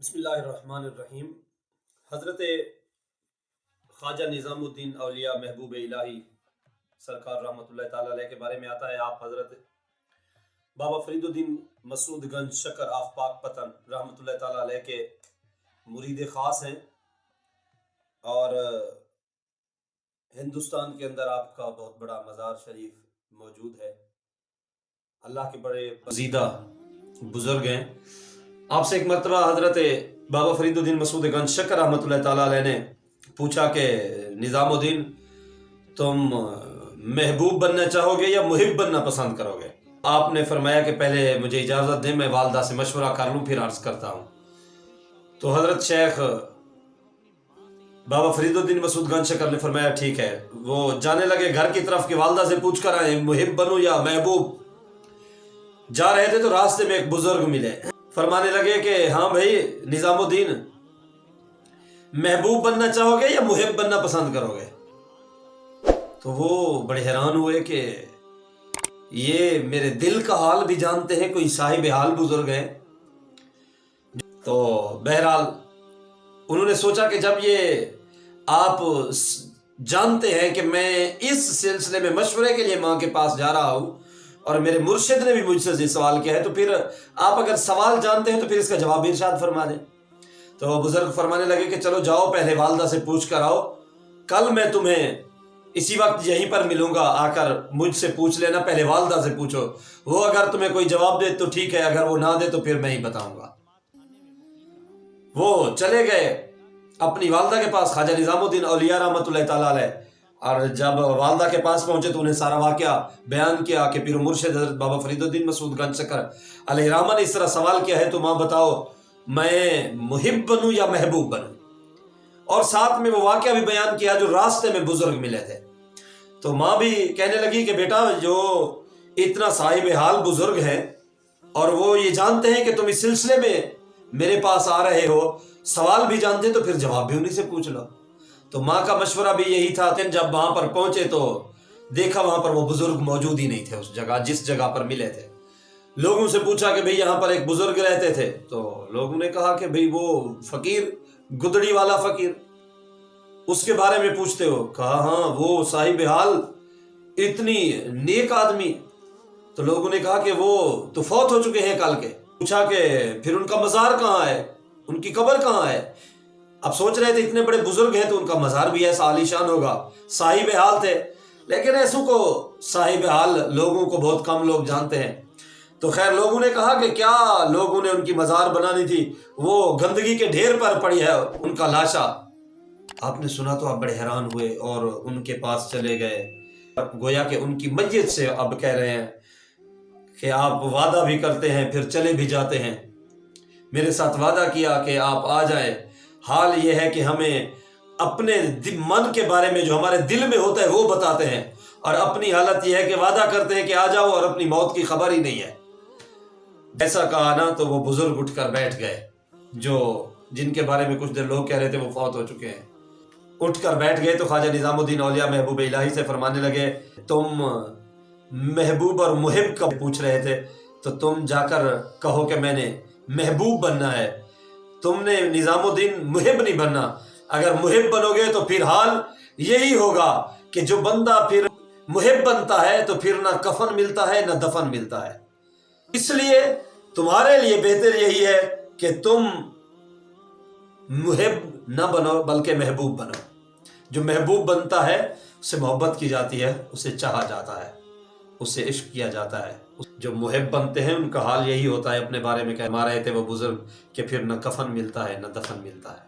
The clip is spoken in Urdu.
بسم اللہ الرحمن الرحیم۔ حضرت خواجہ نظام الدین اولیاء محبوب الہی سرکار رحمۃ اللہ تعالیٰ علیہ کے بارے میں آتا ہے، آپ حضرت بابا فرید الدین مسعود گنج شکر آف پاک پتن رحمۃ اللہ تعالیٰ علیہ کے مرید خاص ہیں، اور ہندوستان کے اندر آپ کا بہت بڑا مزار شریف موجود ہے۔ اللہ کے بڑے پسندیدہ بزرگ ہیں۔ آپ سے ایک مرتبہ حضرت بابا فرید الدین مسعود گنج شکر رحمۃ اللہ تعالیٰ علیہ نے پوچھا کہ نظام الدین، تم محبوب بننا چاہو گے یا محب بننا پسند کرو گے؟ آپ نے فرمایا کہ پہلے مجھے اجازت دیں، میں والدہ سے مشورہ کر لوں پھر عرض کرتا ہوں۔ تو حضرت شیخ بابا فرید الدین مسعود گنج شکر نے فرمایا ٹھیک ہے۔ وہ جانے لگے گھر کی طرف کہ والدہ سے پوچھ کر آئے محب بنوں یا محبوب۔ جا رہے تھے تو راستے میں ایک بزرگ ملے، فرمانے لگے کہ ہاں بھائی نظام الدین، محبوب بننا چاہو گے یا محب بننا پسند کرو گے؟ تو وہ بڑے حیران ہوئے کہ یہ میرے دل کا حال بھی جانتے ہیں، کوئی صاحب حال بزرگ ہیں۔ تو بہرحال انہوں نے سوچا کہ جب یہ آپ جانتے ہیں کہ میں اس سلسلے میں مشورے کے لیے ماں کے پاس جا رہا ہوں اور میرے مرشد نے بھی مجھ سے یہ سوال کیا ہے، تو پھر آپ اگر سوال جانتے ہیں تو پھر اس کا جواب بھی ارشاد فرما دیں۔ تو وہ بزرگ فرمانے لگے کہ چلو جاؤ، پہلے والدہ سے پوچھ کر آؤ، کل میں تمہیں اسی وقت یہیں پر ملوں گا، آ کر مجھ سے پوچھ لینا، پہلے والدہ سے پوچھو، وہ اگر تمہیں کوئی جواب دے تو ٹھیک ہے، اگر وہ نہ دے تو پھر میں ہی بتاؤں گا۔ وہ چلے گئے اپنی والدہ کے پاس، خواجہ نظام الدین اولیاء رحمۃ اللہ تعالیٰ علیہ، اور جب والدہ کے پاس پہنچے تو انہیں سارا واقعہ بیان کیا کہ پیر و مرشد حضرت بابا فرید الدین مسعود گنج شکر علیہ الرحمہ نے اس طرح سوال کیا ہے، تو ماں بتاؤ میں محب بنوں یا محبوب بنوں؟ اور ساتھ میں وہ واقعہ بھی بیان کیا جو راستے میں بزرگ ملے تھے۔ تو ماں بھی کہنے لگی کہ بیٹا، جو اتنا صاحب حال بزرگ ہیں اور وہ یہ جانتے ہیں کہ تم اس سلسلے میں میرے پاس آ رہے ہو، سوال بھی جانتے تو پھر جواب بھی انہی سے پوچھ لو۔ تو ماں کا مشورہ بھی یہی تھا۔ جب وہاں پر پہنچے تو دیکھا وہاں پر وہ بزرگ موجود ہی نہیں تھے، اس جگہ جس جگہ پر ملے تھے۔ لوگوں سے پوچھا کہ بھئی یہاں پر ایک بزرگ رہتے تھے، تو لوگوں نے کہا کہ بھئی وہ فقیر، گدڑی والا فقیر، اس کے بارے میں پوچھتے ہو؟ کہا ہاں وہ صاحب حال، اتنی نیک آدمی۔ تو لوگوں نے کہا کہ وہ تو فوت ہو چکے ہیں کل کے۔ پوچھا کہ پھر ان کا مزار کہاں ہے، ان کی قبر کہاں ہے؟ اب سوچ رہے تھے اتنے بڑے بزرگ ہیں تو ان کا مزار بھی ایسا عالیشان ہوگا، صاحب حال تھے، لیکن ایسوں کو صاحب حال لوگوں کو بہت کم لوگ جانتے ہیں۔ تو خیر لوگوں نے کہا کہ کیا لوگوں نے ان کی مزار بنانی تھی، وہ گندگی کے ڈھیر پر پڑی ہے ان کا لاشا۔ آپ نے سنا تو آپ بڑے حیران ہوئے اور ان کے پاس چلے گئے، گویا کہ ان کی میت سے اب کہہ رہے ہیں کہ آپ وعدہ بھی کرتے ہیں پھر چلے بھی جاتے ہیں، میرے ساتھ وعدہ کیا کہ آپ آ جائیں، حال یہ ہے کہ ہمیں اپنے من کے بارے میں جو ہمارے دل میں ہوتا ہے وہ بتاتے ہیں، اور اپنی حالت یہ ہے کہ وعدہ کرتے ہیں کہ آ جاؤ اور اپنی موت کی خبر ہی نہیں ہے۔ ایسا کہا نا تو وہ بزرگ اٹھ کر بیٹھ گئے، جن کے بارے میں کچھ دیر لوگ کہہ رہے تھے وہ فوت ہو چکے ہیں۔ اٹھ کر بیٹھ گئے تو خواجہ نظام الدین اولیاء محبوب الہی سے فرمانے لگے، تم محبوب اور محب کا پوچھ رہے تھے، تو تم جا کر کہو کہ میں نے محبوب بننا ہے، تم نے نظام الدین محب نہیں بننا۔ اگر محب بنو گے تو پھر حال یہی ہوگا کہ جو بندہ پھر محب بنتا ہے تو پھر نہ کفن ملتا ہے نہ دفن ملتا ہے۔ اس لیے تمہارے لیے بہتر یہی ہے کہ تم محب نہ بنو بلکہ محبوب بنو۔ جو محبوب بنتا ہے اس سے محبت کی جاتی ہے، اسے چاہا جاتا ہے، اس سے عشق کیا جاتا ہے۔ جو محب بنتے ہیں ان کا حال یہی ہوتا ہے، اپنے بارے میں کہہ رہے تھے وہ بزرگ کہ پھر نہ کفن ملتا ہے نہ دفن ملتا ہے۔